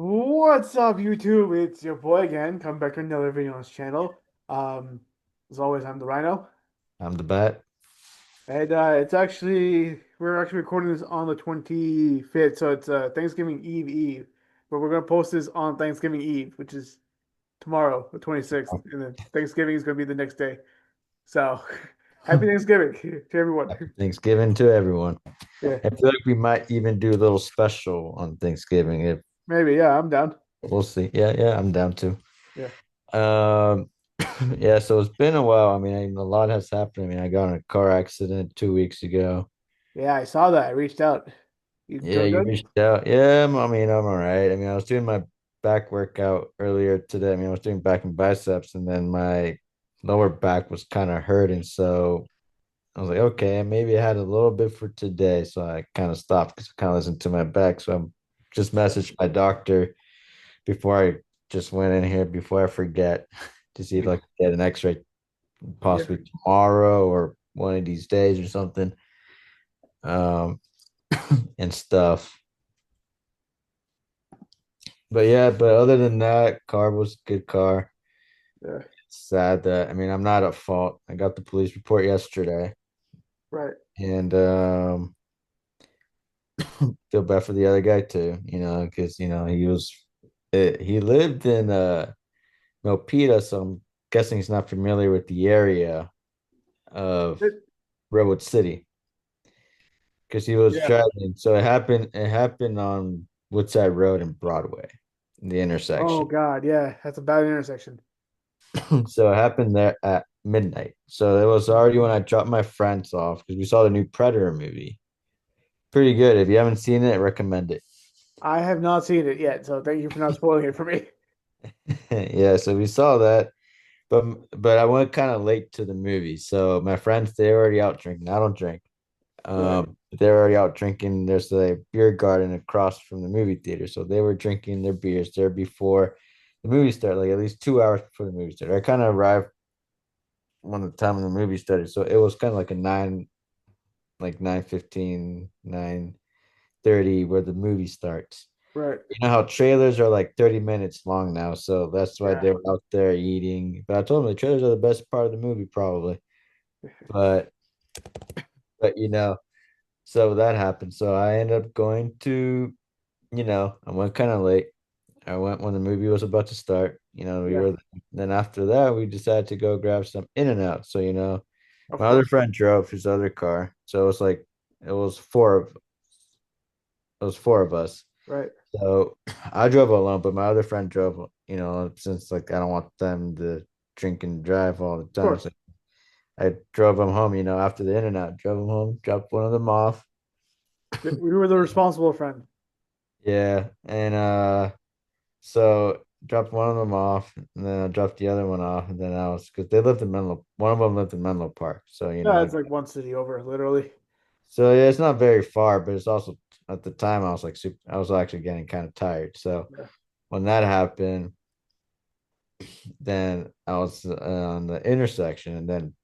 What's up, YouTube? It's your boy again. Come back to another video on this channel. Um, as always, I'm the Rhino, I'm the bat. and we're actually recording this on the 25th, so it's Thanksgiving Eve, but we're gonna post this on Thanksgiving Eve, which is tomorrow, the 26th, and then Thanksgiving is gonna be the next day. So, happy Thanksgiving to everyone. Happy Thanksgiving to everyone. Yeah, I feel like we might even do a little special on Thanksgiving. If maybe. Yeah, I'm down. we'll see. Yeah, I'm down too. Yeah, Um, yeah. So it's been a while. A lot has happened. I got in a car accident 2 weeks ago. yeah, I saw that. I reached out. You Yeah, doing you good? reached out. Yeah, I'm all right. I was doing my back workout earlier today. I was doing back and biceps, and then my lower back was kind of hurting. So I was like, okay, maybe I had a little bit for today. So I kind of stopped because I kind of listened to my back. So I'm just messaged my doctor before I just went in here before I forget to see if I could get an x-ray Yeah, possibly tomorrow or one of these days or something. Um and stuff. But yeah, but other than that, car was a good car. yeah, It's sad that I'm not at fault. I got the police report yesterday right. and feel bad for the other guy too, because he lived in Milpitas, so I'm guessing he's not familiar with the area of Redwood City because he was Yeah. driving. So it happened on Woodside Road and Broadway, the Oh intersection. God, yeah, that's a bad intersection. So it happened there at midnight. So it was already when I dropped my friends off because we saw the new Predator movie. Pretty good. If you haven't seen it, I recommend it. I have not seen it yet, so thank you for not spoiling it for me. Yeah, so we saw that. But I went kind of late to the movie. So my friends, they're already out drinking. I don't drink. Right. They're already out drinking. There's a beer garden across from the movie theater. So they were drinking their beers there before the movie started, like at least 2 hours before the movie started. I kind of arrived when the time of the movie started. So it was kind of like a like 9:15, 9:30 where the movie starts. Right. You know how trailers are like 30 minutes long now, so that's why Yeah. they were out there eating. But I told them the trailers are the best part of the movie, probably. But but so that happened. So I ended up going to, I went kind of late. I went when the movie was about to start. We Yeah. were then after that we decided to go grab some In and Out. So, Of my other course. friend drove his other car. So it was like it was four of us. Right. So I drove alone, but my other friend drove, since like I don't want them to drink and drive all the Of time. course. So I drove them home, after the in and out, drove them home, dropped one of them off. We were the responsible friend. Yeah. And so dropped one of them off, and then I dropped the other one off, and then I was because they lived in Menlo, one of them lived in Menlo Park. So, Yeah, it's like one city over, literally. so yeah, it's not very far, but it's also at the time I was like super, I was actually getting kind of tired. So Yeah. when that happened, then I was on the intersection and then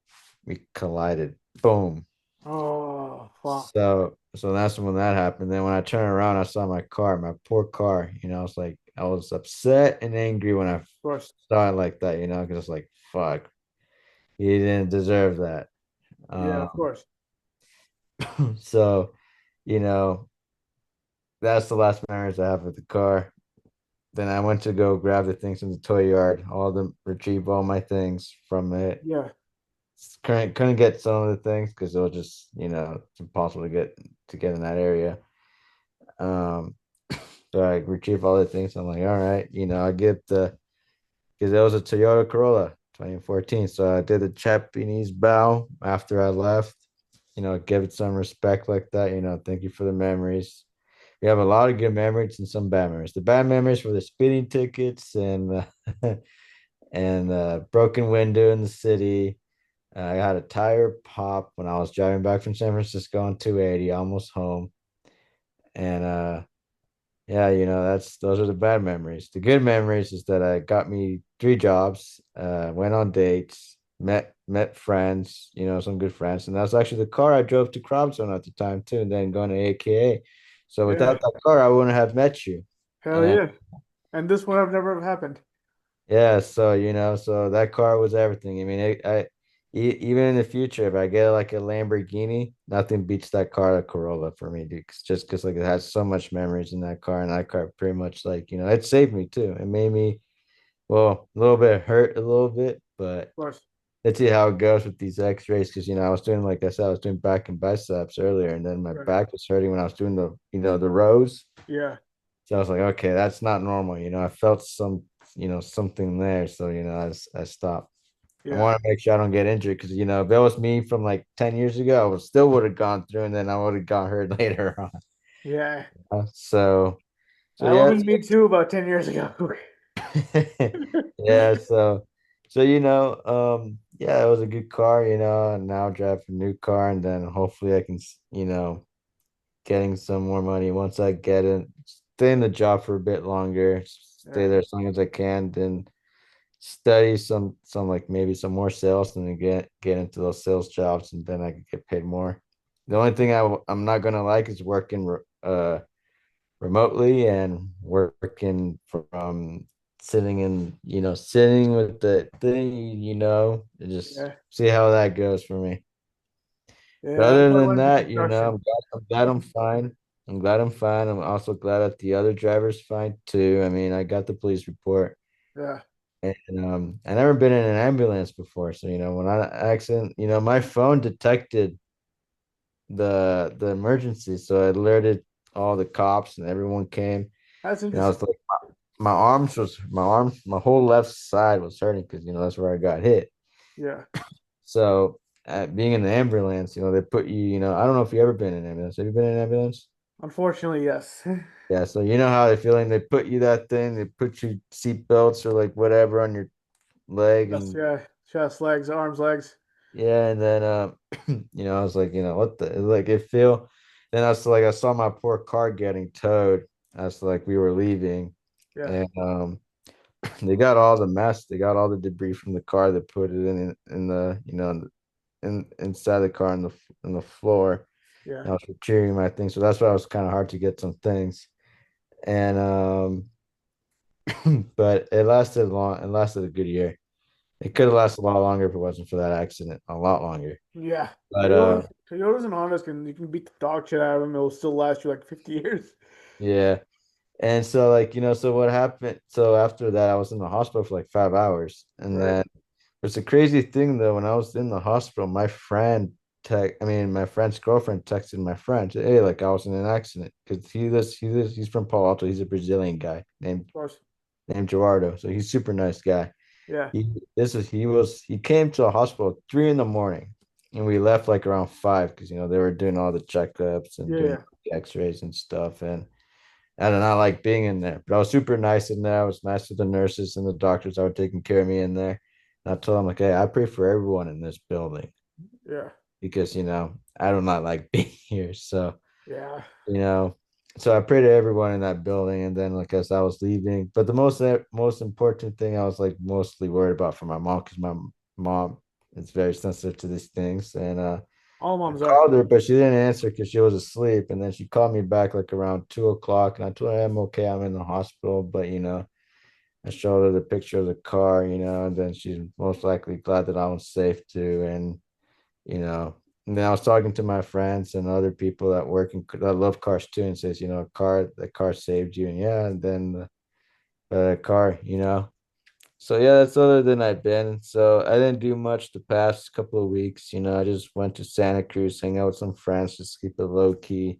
we collided. Boom. Oh, fuck. So that's when that happened. Then when I turned around, I saw my car, my poor car. I was upset and angry when I Of course. saw it like that, because it's like, fuck, he didn't deserve that. Yeah, Um, of course. so, you know, that's the last memories I have of the car. Then I went to go grab the things from the toy yard, all the retrieve all my things from it. Yeah. Couldn't get some of the things because it was just it's impossible to get in that area. Um, so I retrieve all the things. I'm like, all right, I get the because it was a Toyota Corolla 2014. So I did a Japanese bow after I left. Give it some respect like that. Thank you for the memories. We have a lot of good memories and some bad memories. The bad memories were the speeding tickets and and broken window in the city. I had a tire pop when I was driving back from San Francisco on 280, almost home. And yeah, that's those are the bad memories. The good memories is that I got me 3 jobs, went on dates, met friends, some good friends. And that's actually the car I drove to Crowd Zone at the time too, and then going to AKA. So Yeah. without that car, I wouldn't have met you. Hell And yeah. And this would have never have happened. Yeah, so so that car was everything. I mean, even in the future, if I get like a Lamborghini, nothing beats that car, a Corolla for me, dude. Just because like it has so much memories in that car, and that car pretty much like it saved me too. It made me well a little bit hurt a little bit, but Of course. let's see how it goes with these X-rays because I was doing like I said, I was doing back and biceps earlier, and then my Right. back was hurting when I was doing the rows. Yeah. So I was like, okay, that's not normal. I felt something there. So, I stopped. I Yeah. want to make sure I don't get injured because, if it was me from like 10 years ago, I still would have gone through and then I would have got hurt later on. Yeah. So That would yeah, have been me too about 10 years ago. yeah. So, yeah, it was a good car, and now I drive a new car and then hopefully I can, getting some more money once I get it, stay in the job for a bit longer, stay Yeah. there as long as I can, then study some like maybe some more sales and then get into those sales jobs and then I could get paid more. The only thing I'm not gonna like is working remotely and working from sitting with the thing, and just Yeah. see how that goes for me. But Yeah. That's other why I than went into that, construction. I'm glad I'm fine. I'm glad I'm fine. I'm also glad that the other driver's fine too. I mean, I got the police report. Yeah. And I never been in an ambulance before. So, when I accident, my phone detected the emergency. So it alerted all the cops and everyone came. That's And I interesting. was like, my whole left side was hurting because, that's where I got hit. Yeah. So being in the ambulance, they put you, I don't know if you ever been in an ambulance. Have you been in an ambulance? Unfortunately, yes. Yeah. So you know how they feeling, they put you that thing, they put you seat belts or like whatever on your leg Yes, and yeah. Chest, legs, arms, legs. yeah, and then I was like, what the like it feel. Then I was like, I saw my poor car getting towed. I was like, we were leaving, Yeah. and they got all the mess, they got all the debris from the car. They put it in the inside the car in the floor. Yeah. And I was retrieving my things, so that's why it was kind of hard to get some things. And but it lasted long. It lasted a good year. It could have lasted a lot longer if it wasn't for that accident. A lot longer. Yeah. But Toyotas and Hondas can you can beat the dog shit out of them. It'll still last you like 50 years. yeah. And so like, so what happened? So after that, I was in the hospital for like 5 hours. And Right. then there's a crazy thing though, when I was in the hospital, my friend's girlfriend texted my friend, said, hey, like I was in an accident because he's from Palo Alto. He's a Brazilian guy Of course. named Gerardo. So he's super nice guy. Yeah. He came to the hospital at 3 in the morning and we left like around 5 because they were doing all the checkups and Yeah. doing Yeah. the x-rays and stuff. And I did not like being in there, but I was super nice in there. I was nice to the nurses and the doctors that were taking care of me in there. And I told them, like, hey, I pray for everyone in this building Yeah. because, I do not like being here. So, Yeah. you know, so I pray to everyone in that building. And then, like, as I was leaving, but the most important thing I was like mostly worried about for my mom because my mom is very sensitive to these things. And All I moms are. called her, but she didn't answer because she was asleep. And then she called me back like around 2 o'clock. And I told her I'm okay. I'm in the hospital. But, I showed her the picture of the car, and then she's most likely glad that I was safe too. You know, and then I was talking to my friends and other people that that love cars too and says, the car saved you. And yeah, and then the car, So yeah, that's other than I've been. So I didn't do much the past couple of weeks. I just went to Santa Cruz, hang out with some friends, just keep it low key,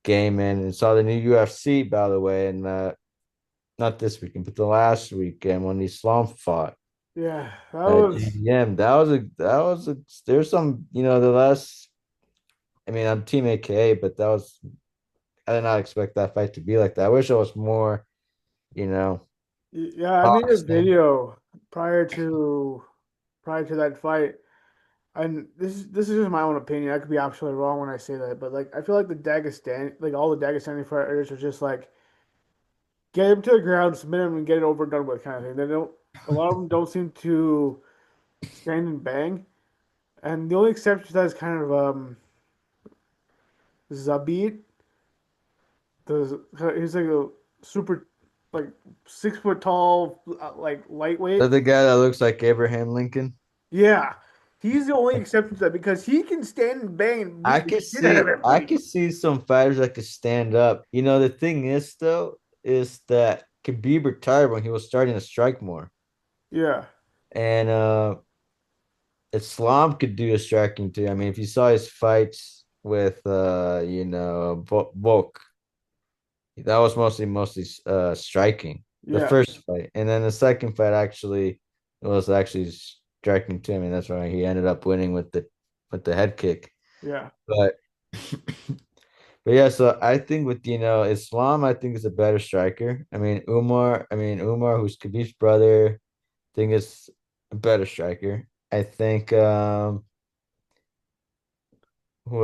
gaming, and saw the new UFC by the way, and not this weekend, but the last weekend when Islam fought Yeah. That at was. GDM. There's some, the last. I mean, I'm Team AKA, but I did not expect that fight to be like that. I wish it was more, you know, Yeah. I made a boxing. video prior to prior to that fight. And this is just my own opinion. I could be absolutely wrong when I say that, but like I feel like the Dagestan, like all the Dagestani fighters are just like get him to the ground, submit him, and get it over and done with kind of thing. They don't. A lot of them don't seem to stand and bang. And the only exception to that is kind of Zabit. He's like a super. like 6 foot tall, like That lightweight. the guy that looks like Abraham Lincoln. Yeah, he's the only exception to that because he can stand and bang and beat the shit out of I everybody. could see some fighters that could stand up. You know, the thing is though, is that Khabib retired when he was starting to strike more. Yeah, And Islam could do a striking too. I mean, if you saw his fights with Volk, that was mostly striking. The yeah, first fight. And then the second fight actually was actually striking too. I mean, that's why he ended up winning with the head kick. yeah. But but yeah, so I think with Islam, I think is a better striker. I mean Umar, who's Khabib's brother, I think is a better striker. I think who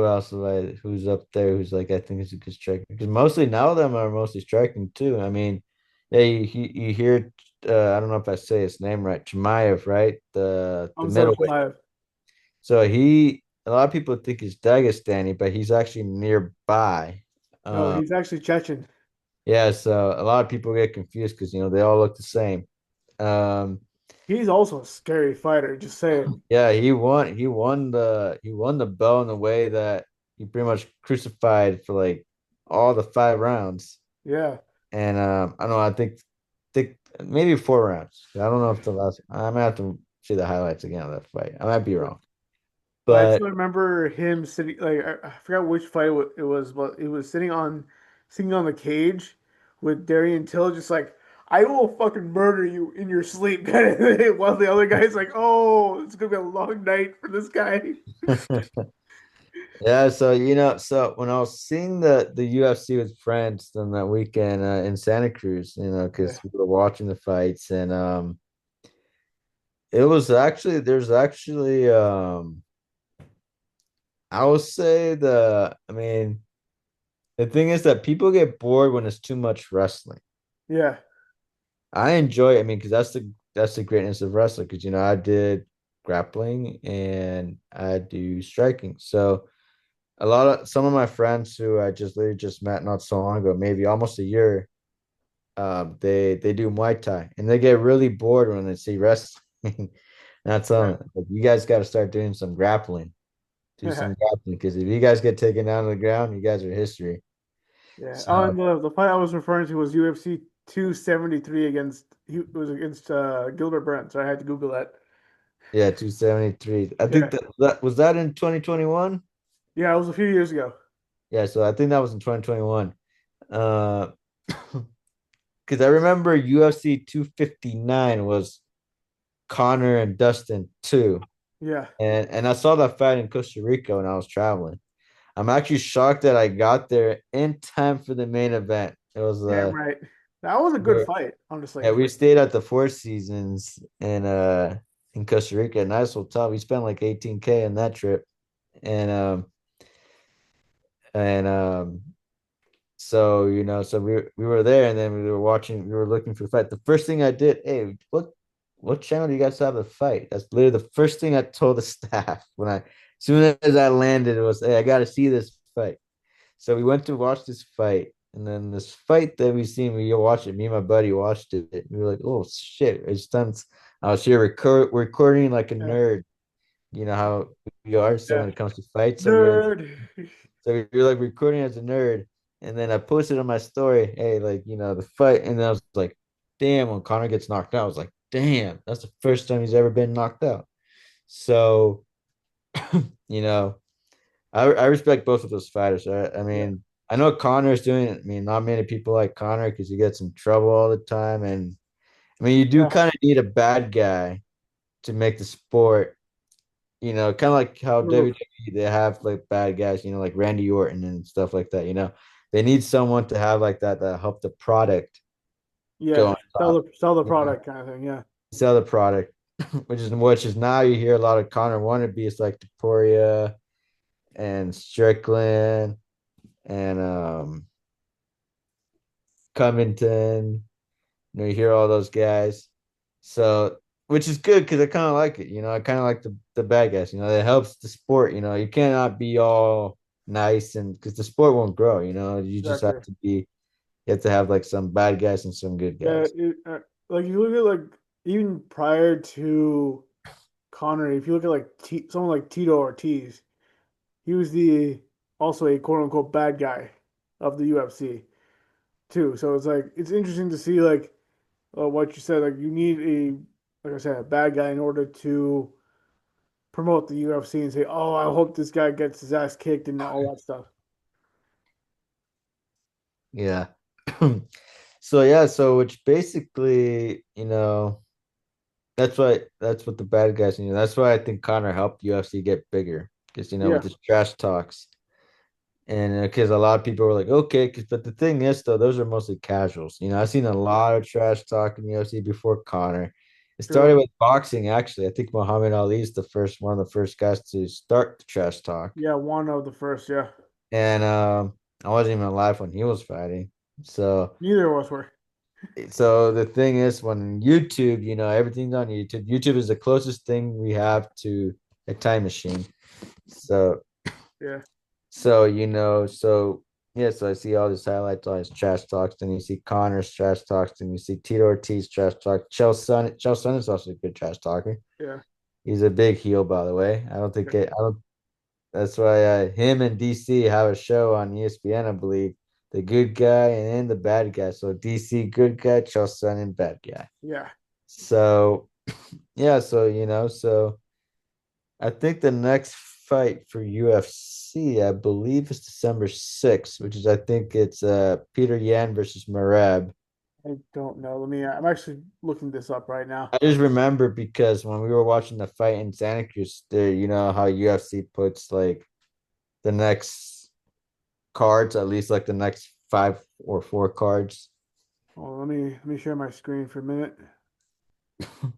else who's up there who's like I think is a good striker because mostly now them are mostly striking too. I mean, yeah, you hear I don't know if I say his name right, Chimaev, right? The I'm sorry, middleweight. Shemaev. So a lot of people think he's Dagestani, but he's actually nearby. No, Um, he's actually Chechen. Yeah, so a lot of people get confused because they all look the same. Um, He's also a scary fighter. Just saying. yeah, he won the belt in a way that he pretty much crucified for like all the 5 rounds. Yeah, And I don't know, think maybe 4 rounds. I don't know if the last I might have to see the highlights again of that fight. I might be yeah. wrong. But I But still remember him sitting. Like I forgot which fight it was, but it was sitting on the cage with Darian Till, just like I will fucking murder you in your sleep, kind of thing. While the other guy's like, "Oh, it's gonna be a long night for this guy." yeah, so so when I was seeing the UFC with friends on that weekend in Santa Cruz, Yeah, because we were watching the fights and it was actually there's actually I would say I mean the thing is that people get bored when it's too much wrestling. yeah, I enjoy it, I mean, because that's the greatness of wrestling, because I did grappling and I do striking. So some of my friends who I just literally just met not so long ago, maybe almost a year, they do Muay Thai and they get really bored when they see wrestling. That's yeah, like, you guys got to start doing some grappling. Do yeah, some grappling because if you guys get taken down to the ground, you guys are history. yeah. Oh, and So the fight I was referring to was UFC 273 against he it was against Gilbert Burns. So I had to Google that. yeah, 273. I think Yeah, that was that in 2021. yeah, it was a few years ago. Yeah, so I think that was in 2021. Uh, because I remember UFC 259 was Connor and Dustin too. Yeah, And I saw that fight in Costa Rica when I was traveling. I'm actually shocked that I got there in time for the main event. It was damn right. That was a good we fight, honestly. yeah, we stayed at the Four Seasons in Costa Rica, a nice hotel. We spent like 18K in that trip. And and so so we were there and then we were looking for the fight. The first thing I did, hey, what channel do you guys have the fight? That's literally the first thing I told the staff as soon as I landed, it was, hey, I gotta see this fight. So we went to watch this fight. And then this fight that we seen, we watched it. Me and my buddy watched it. We were like, "Oh shit!" It's done. I was here recording like a Yeah, nerd. You know how we are. So yeah. when it comes to fights, Nerd. so we were like recording as a nerd. And then I posted on my story, "Hey, like the fight." And then I was like, "Damn!" When Connor gets knocked out, I was like, "Damn!" That's the first time he's ever been knocked out. So you know, I respect both of those fighters. I Yeah, mean, I know Connor's doing it. I mean, not many people like Connor because he gets in trouble all the time. And I mean, you do yeah. kind of need a bad guy to make the sport, kind of like how Move. WWE, they have like bad guys, like Randy Orton and stuff like that. They need someone to have like that help the product go Yeah, on top, sell the you know, product kind of thing. Yeah, sell the product, which is now you hear a lot of Connor wannabes like Taporia and Strickland and Covington. You hear all those guys. So, which is good because I kind of like it. I kind of like the bad guys. It helps the sport. You cannot be all nice and because the sport won't grow. You just have exactly. to be. You have to have like some bad guys and some good Yeah, guys. like if you look at like even prior to Connery, if you look at like someone like Tito Ortiz, he was the also a quote unquote bad guy of the UFC too. So it's like it's interesting to see like what you said. Like you need like I said a bad guy in order to promote the UFC and say, oh, I hope this guy gets his ass kicked and all that stuff. Yeah. So yeah, so which basically, that's what the bad guys, that's why I think Connor helped UFC get bigger. Because with Yeah, his trash talks. And because a lot of people were like, okay, but the thing is, though, those are mostly casuals. I've seen a lot of trash talk in UFC before Connor. It started true. with boxing, actually. I think Muhammad Ali is one of the first guys to start the trash talk. Yeah, one of the first. Yeah, And I wasn't even alive when he was fighting. So, neither of us were. so the thing is, when YouTube, everything's on YouTube. YouTube is the closest thing we have to a time machine. So Yeah, So yeah, so I see all these highlights, all his trash talks, then you see Connor's trash talks, then you see Tito Ortiz trash talk. Chael Sonnen is also a good trash talker. yeah, He's a big heel, by the way. I don't think yeah, it, I don't That's why him and DC have a show on ESPN, I believe. The good guy and then the bad guy. So DC good guy, Chael Sonnen bad guy. yeah. So yeah, so I think the next fight for UFC, I believe, is December 6th, which is I think it's Peter Yan versus Marab. I don't know. I'm actually looking this up right now. I just remember because when we were watching the fight in Santa Cruz, there, how UFC puts like the next cards, at least like the next five or four cards. Oh, let me share my screen for a minute.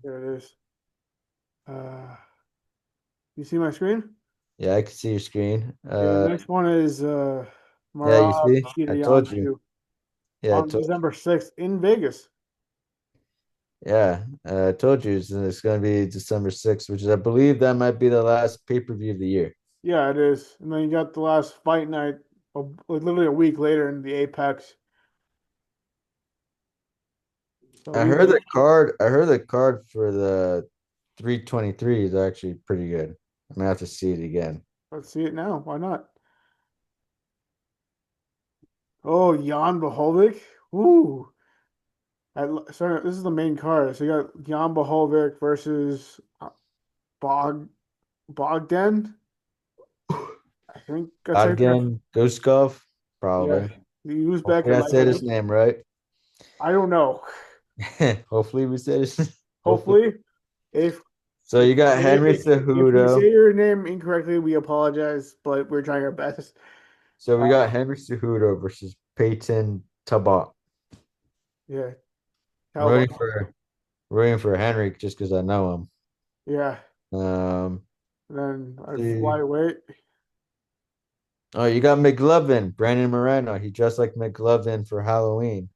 There it is. Uh, you see my screen? Yeah, I can see your screen. Yeah, next one is Yeah, Marab you see, Peter I Yan told you. too Yeah, I on told December 6th in Vegas. Yeah, I told you it's going to be December 6th, which is, I believe, that might be the last pay-per-view of the year. Yeah, it is. And then you got the last fight night, like literally a week later in the Apex. So I we heard will. the card. I heard the card for the 323 is actually pretty good. I'm gonna have to see it again. Let's see it now. Why not? Oh, Jan Bohovic. Ooh. Sorry, this is the main card. So you got Jan Bohovic versus Bog Bogdan. I think that's how you pronounce. Adgen Guskov, Yeah, probably. the Hopefully, Uzbek at I said his lightweight. name right. I don't know. Hopefully, we said his. Hopefully. Hopefully, if So you got Henry if we say Cejudo. your name incorrectly, we apologize, but we're trying our best. So Uh, we got Henry Cejudo versus Peyton Tabot. yeah, I'm Talbot. rooting for Henry just because I know Yeah, him. and then See. flyweight. Oh, you got McLovin, Brandon Moreno. He dressed like McLovin for Halloween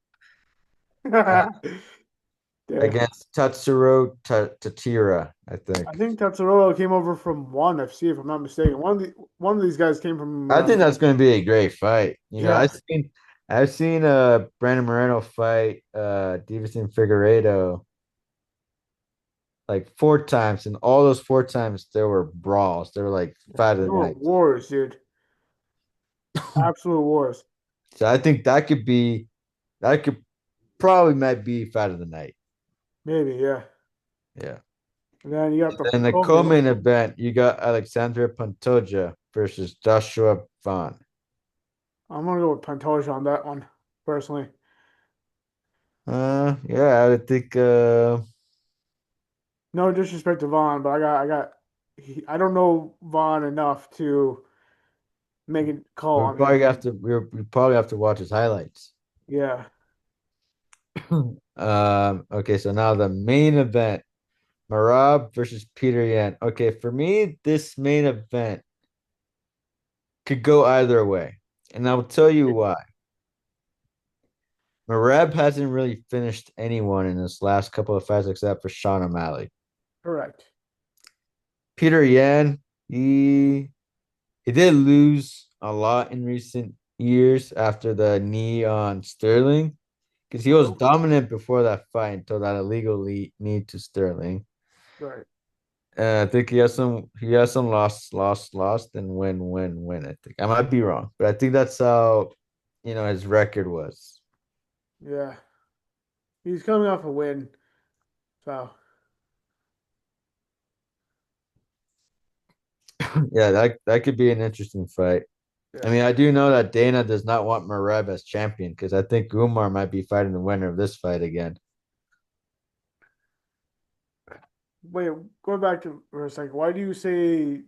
uh, Yeah, against Tatsuro Tatira, I I think. think Tatsuroa came over from ONE FC, if I'm not mistaken. One of these guys came from. I think that's going to be a great fight. Yeah, I've seen Brandon Moreno fight Davison Figueiredo like four times, and all those four times there were brawls. They were like fight of there the were night. wars, dude. Absolute wars. So I think that could probably might be fight of the night. Maybe, yeah. Yeah. And then you got the And the co-main. co-main event, you got Alexandra Pantoja versus Joshua Vaughn. I'm gonna go with Pantoja on that one, personally. Yeah, I would think No disrespect to Vaughn, but I don't know Vaughn enough to make a call we on him. probably have to watch his highlights. Yeah, Okay, so now the main event, Marab versus Peter Yan. Okay, for me, this main event could go either way, and I'll tell you why. Marab hasn't really finished anyone in his last couple of fights except for Sean O'Malley. correct. Peter Yan, he did lose a lot in recent years after the knee on Sterling because he was True. dominant before that fight until that illegal knee to Sterling. Right. I think he has some lost, and win. I think I might be wrong, but I think that's how his record was. Yeah. He's coming off a win. So Yeah, that could be an interesting fight. I yeah. mean, I do know that Dana does not want Mareb as champion because I think Umar might be fighting the winner of this fight again. Wait, going back to for a second, why do you say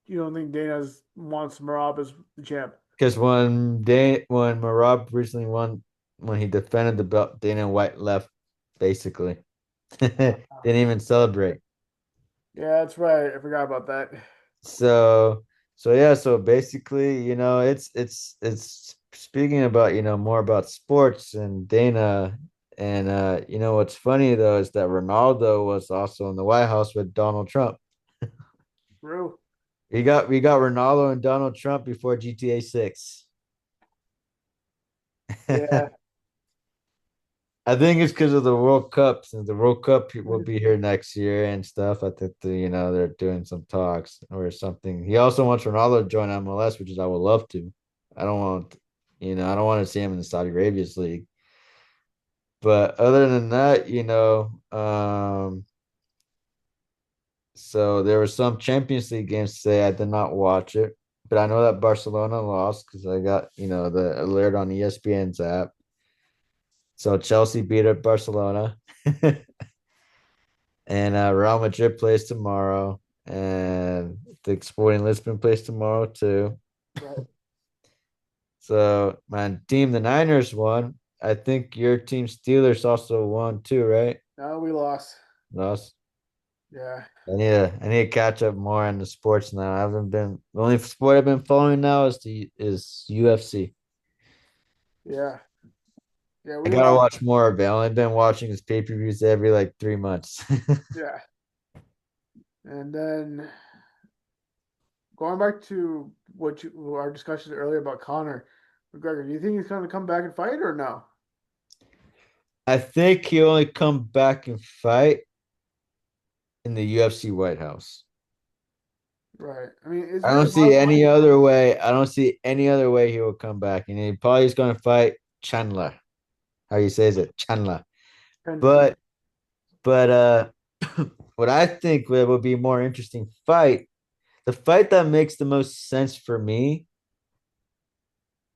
you don't think Dana's wants Marab as the champ? Because when Marab recently won, when he defended the belt, Dana White left basically. Didn't even celebrate. Yeah, that's right. I forgot about that. So yeah, so basically, it's speaking about, more about sports and Dana. And what's funny though is that Ronaldo was also in the White House with Donald Trump. True. We got Ronaldo and Donald Trump before GTA 6. Yeah. I think it's because of the World Cup, since the World Cup will be here next year and stuff. I think they're doing some talks or something. He also wants Ronaldo to join MLS, which is I would love to. I don't want, I don't want to see him in the Saudi Arabia's league. But other than that, so there were some Champions League games today. I did not watch it, but I know that Barcelona lost because I got, the alert on ESPN's app. So Chelsea beat up Barcelona. And Real Madrid plays tomorrow, and the Sporting Lisbon plays tomorrow too. Right. So my team, the Niners, won. I think your team, Steelers, also won too, right? Now we lost. Lost. Yeah. I need to catch up more on the sports now. I haven't been the only sport I've been following now is UFC. Yeah. Yeah, I we gotta lost. watch more of it. I've only been watching his pay-per-views every like 3 months. Yeah. And then going back to our discussion earlier about Conor McGregor, do you think he's going to come back and fight or no? I think he only come back and fight in the UFC White House. Right. I mean, it's I very don't see any possible. other way. I don't see any other way he will come back. And he probably is going to fight Chandler. How you say it? Chandler. And But what I think would be a more interesting fight, the fight that makes the most sense for me,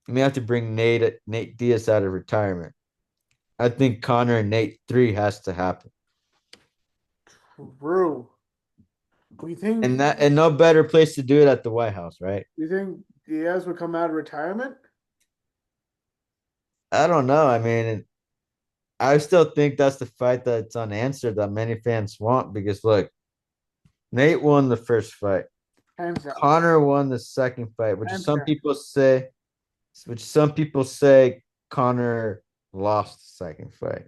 you may have to bring Nate Diaz out of retirement. I think Connor and Nate 3 has to happen. True. We think And no better place to do it at the White House, right? you think Diaz would come out of retirement? I don't know. I mean, I still think that's the fight that's unanswered that many fans want because look, Nate won the first fight. Hands down. Connor won the second fight, Hands down. which some people say Connor lost the second fight.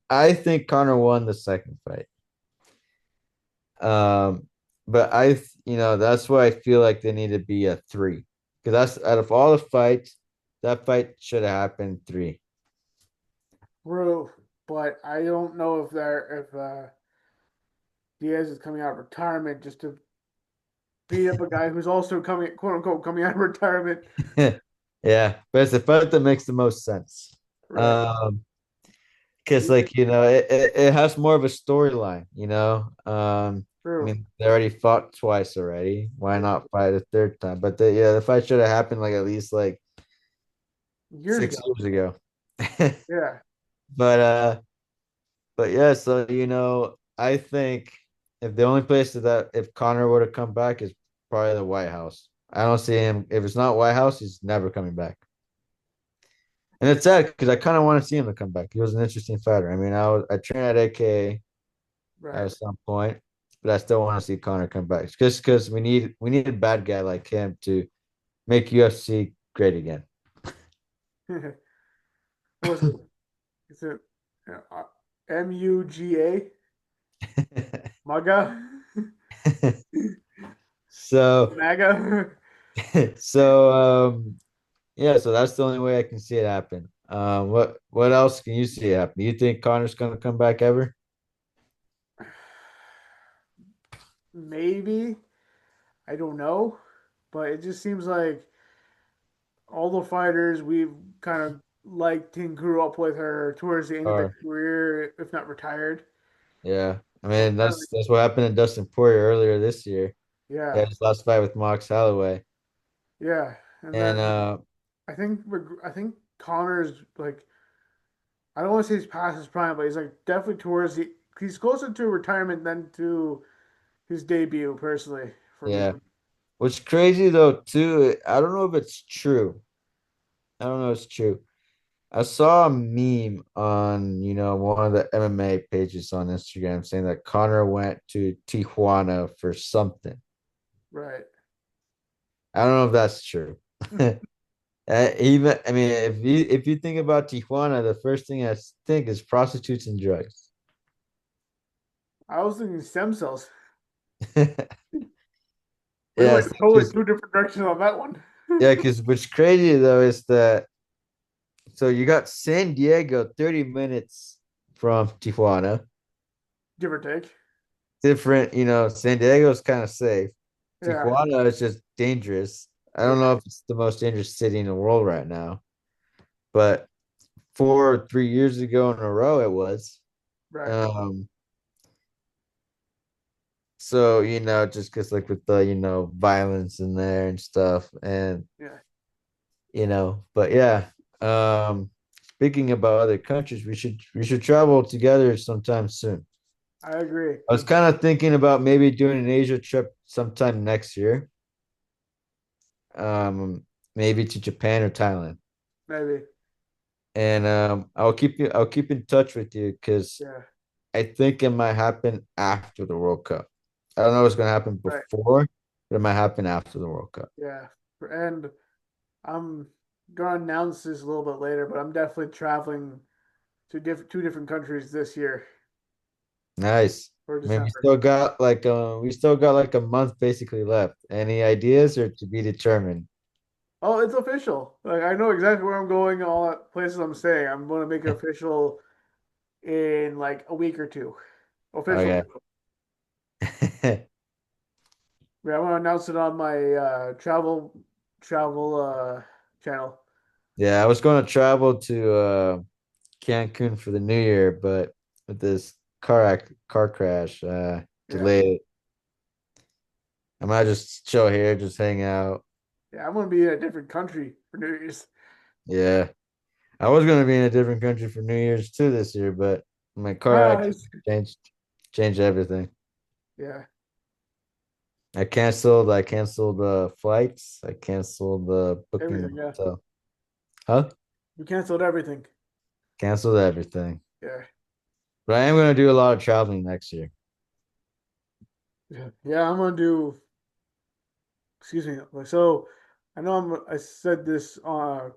I think Connor won the second fight. But that's why I feel like they need to be a 3 because that's out of all the fights, that fight should have happened 3. True. But I don't know if Diaz is coming out of retirement just to beat up a guy who's also coming, quote unquote, coming out of retirement. Yeah, but it's the fight that makes the most sense. Right. Um, because like it has more of a storyline. I True. mean they already fought twice already. Why not fight a third time? But the fight should have happened like at least like Years 6 years ago. ago. Yeah. But yeah, so I think if the only place if Connor were to come back is probably the White House. I don't see him if it's not White House, he's never coming back. And it's sad because I kind of want to see him to come back. He was an interesting fighter. I mean, I trained at AK Right. at some point, but I still want to see Connor come back. Just because we need a bad guy like him to make UFC great again. Was it? Is it MUGA? Maga? so MAGA? so Yeah, so that's the only way I can see it happen. What else can you see happen? You think Connor's gonna come back ever? Maybe. I don't know. But it just seems like all the fighters we've kind of liked and grew up with her towards the end of their Or career, if not retired. yeah, I So mean that's what happened to Dustin Poirier earlier this year. yeah, Yeah, his last fight with Max Holloway, yeah. And then and I think Connor's like I don't want to say he's past his prime, but he's like definitely towards the he's closer to retirement than to his debut personally for me. yeah. What's crazy though too, I don't know if it's true. I don't know if it's true. I saw a meme on, one of the MMA pages on Instagram saying that Connor went to Tijuana for something. Right. I don't know if that's true. Even, I mean, if you think about Tijuana, the first thing I think is prostitutes and drugs. I was thinking stem cells. We Yeah, went so totally just two different directions on that one. yeah, because what's crazy though is that so you got San Diego 30 minutes from Tijuana. Give or take. Different, San Diego's kind of safe. Yeah. Tijuana is just dangerous. I don't Yeah. know if it's the most dangerous city in the world right now, but 4 or 3 years ago in a row it was. Right. Um, so just because like with the violence in there and stuff, and Yeah. but yeah. Um, speaking about other countries, we should travel together sometime soon. I agree. I was kind of thinking about maybe doing an Asia trip sometime next year. Um, maybe to Japan or Thailand. Maybe. And I'll keep in touch with you because Yeah. I think it might happen after the World Cup. I don't know what's gonna happen Right. before, but it might happen after the World Cup. Yeah. And I'm gonna announce this a little bit later, but I'm definitely traveling to two different countries this year Nice. for I mean, December. we still got like a month basically left. Any ideas or to be determined? Oh, it's official. Like I know exactly where I'm going, all the places I'm staying. I'm gonna make it official in like a week or two. Official. Okay. Yeah, I'm gonna announce it on my travel channel. Yeah, I was going to travel to Cancun for the New Year, but with this car crash, Yeah. delayed it. I might just chill here, just hang out. Yeah, I'm gonna be in a different country for New Year's. Yeah. I was gonna be in a different country for New Year's too this year, but my car accident Surprise. changed everything. Yeah, I canceled the flights. I canceled the booking of everything. the Yeah, hotel. Huh? we canceled everything. Canceled everything. Yeah, But I am gonna do a lot of traveling next year. yeah, yeah. I'm gonna do. Excuse me. So, I know I said this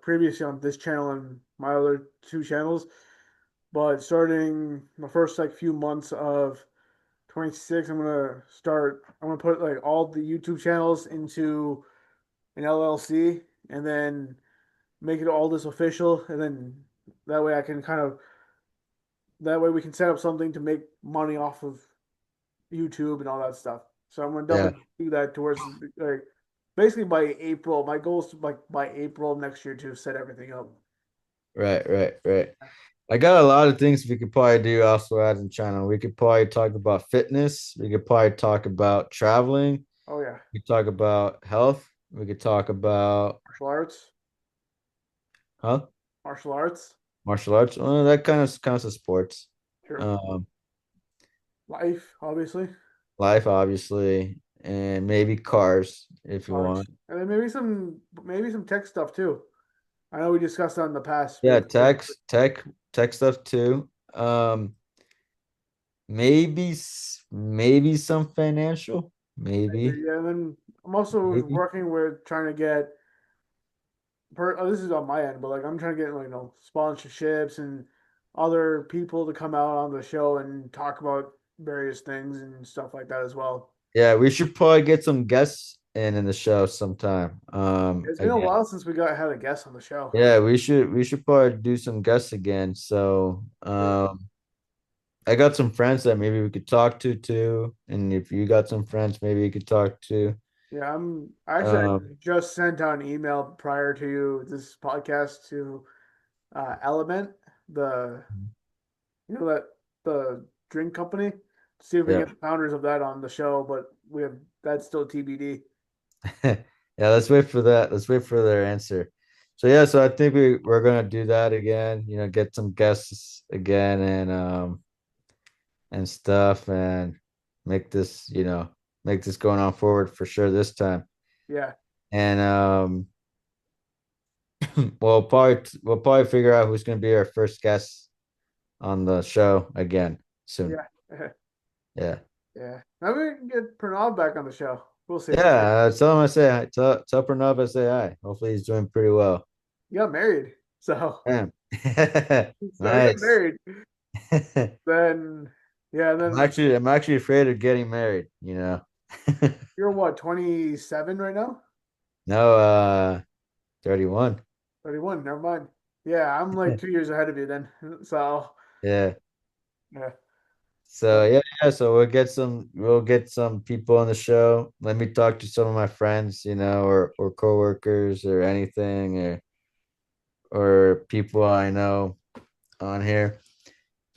previously on this channel and my other two channels, but starting the first like few months of 26, I'm gonna start. I'm gonna put like all the YouTube channels into an LLC, and then make it all this official, and then that way I can kind of that way we can set up something to make money off of YouTube and all that stuff. So I'm gonna Yeah. definitely do that towards like basically by April. My goal is to, like by April next year to set everything up. Right, right, right. I got a lot of things we could probably do also as in China. We could probably talk about fitness. We could probably talk about traveling. Oh yeah, We could talk about health. We could talk about martial arts, huh? martial arts, Martial arts. That kind of counts as sports. true. Um, Life, obviously, life, obviously, and maybe cars if you cars, want. and then maybe some tech stuff too. I know we discussed that in the past Yeah, briefly. tech stuff too. Maybe some financial. Maybe. Yeah, and then I'm also Maybe. working with trying to get this is on my end, but like I'm trying to get like sponsorships and other people to come out on the show and talk about various things and stuff like that as well. Yeah, we should probably get some guests in the show sometime. It's been a Again. while since we got had a guest on the show. Yeah, we should probably do some guests again. So Yeah, I got some friends that maybe we could talk to too. And if you got some friends, maybe you could talk to. yeah. I Um, just sent out an email prior to this podcast to Element, the that the drink company, to see if we yeah. get the founders of that on the show. But we have that's still TBD. Yeah, let's wait for that. Let's wait for their answer. So yeah, so I think we're gonna do that again, get some guests again and stuff and make this, make this going on forward for sure this time. Yeah, And we'll probably figure out who's gonna be our first guest on the show again soon. yeah, Yeah. yeah. Maybe we can get Pranav back on the show. We'll see. Yeah, tell him I say hi. Tell Pranav I say hi. Hopefully he's doing pretty well. He got married, so Damn. he got Nice. married. Then yeah, I'm then actually I'm actually afraid of getting married. you're what, 27 right now? No, 31. 31. Never mind. Yeah, I'm like 2 years ahead of you then. So Yeah. yeah, So yeah, so we'll get some people on the show. Let me talk to some of my friends, or coworkers or anything or people I know on here.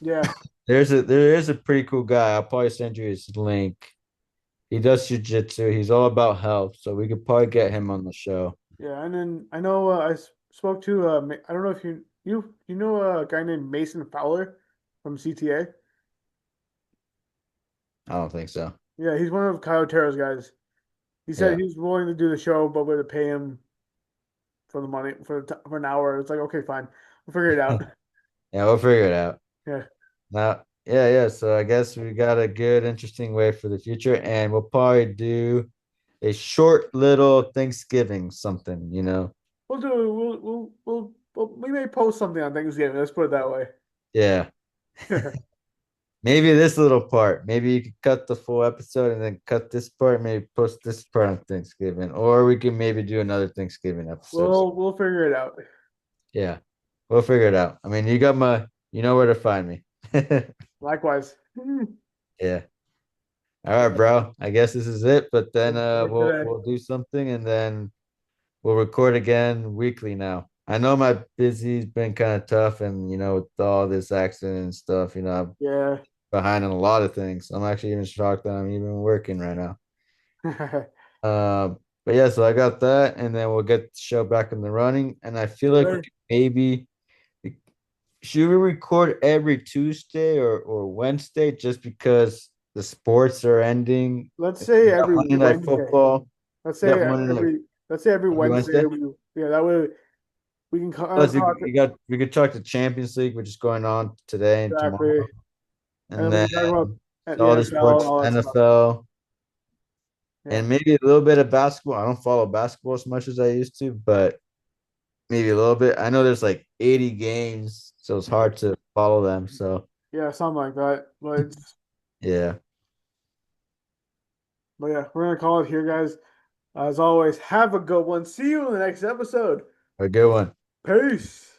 yeah, There is a pretty cool guy. I'll probably send you his link. He does jujitsu. He's all about health, so we could probably get him on the show. yeah. And then I know spoke to I don't know if you know a guy named Mason Fowler from CTA. I don't think so. Yeah, he's one of Coyotero's guys. He said Yeah. he's willing to do the show, but we're to pay him for the money for an hour. It's like okay, fine, we'll figure it out. Yeah, we'll figure it out. Yeah, Now, yeah, yeah. So I guess we got a good, interesting way for the future, and we'll probably do a short little Thanksgiving something. we'll do. We may post something on Thanksgiving. Let's put it that way. Yeah. Maybe this little part. Maybe you could cut the full episode and then cut this part, maybe post this part on Thanksgiving. Or we can maybe do another Thanksgiving episode. We'll figure it out. Yeah. We'll figure it out. I mean, you know where to find me. Likewise. Yeah. All right, bro. I guess this is it, but then we'll Today. we'll do something and then we'll record again weekly now. I know my busy's been kind of tough and with all this accident and stuff, I'm Yeah. behind on a lot of things. I'm actually even shocked that I'm even working right now. But yeah, so I got that, and then we'll get the show back in the running. And I feel like we Sure. could maybe should we record every Tuesday or Wednesday just because the sports are ending. Let's say We got every Monday Night Wednesday. Football. Let's We say got Monday Night let's say every every Wednesday. Wednesday. Yeah, that way we can Plus, talk we could talk the Champions League, which is going on today and exactly, tomorrow, and and we then can talk about the all the NFL and sports, all that stuff. NFL, Yeah. and maybe a little bit of basketball. I don't follow basketball as much as I used to, but maybe a little bit. I know there's like 80 games, so it's hard to follow them. So Yeah, something like that. yeah, But yeah, we're gonna call it here, guys. As always, have a good one. See you in the next episode. a good one. Peace.